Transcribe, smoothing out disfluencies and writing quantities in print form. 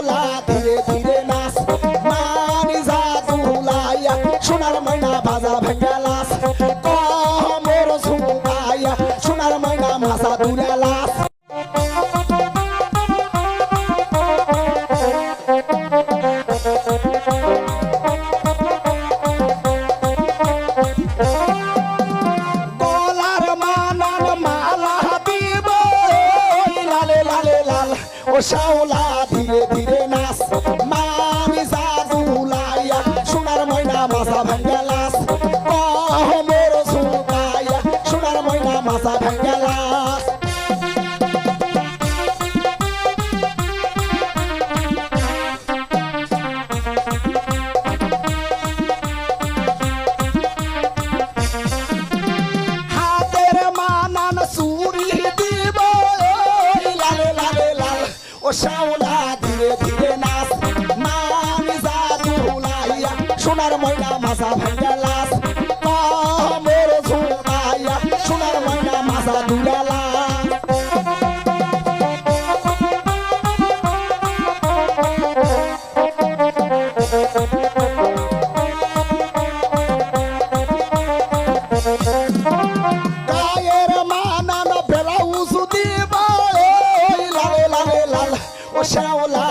শ্যাওলা ধীরে ধীরে নাচ মানি জাদুলাইয়া সোনার ময়না বাজা ভাঙ্গা লাস কমর ঝুমকাইয়া সোনার ময়না মাসা দূরে লাস গলার মানার মালা দিব লালে লালে লাল ও শ্যাওলা ধীরে ধীরে নাচ মানি জাদুলাইয়া সোনার ময়না মাসা ভাঙ্গা লাস কমর ঝুমকাইয়া সোনার ময়না মাসা ভাঙ্গা লাস হাতের মানান চুরি দিব লালে লালে লাল ও শ্যাওলা ধীরে ধীরে নাচ মানি জাদুলাইয়া সোনার ময়না মাসা ভাঙ্গা লাস কমর ঝুমকাইয়া সোনার ময়না মাসা দূরে লাস গায়ের মানান ব্লাউজ দিব লালে লালে লাল ও শ্যাওলা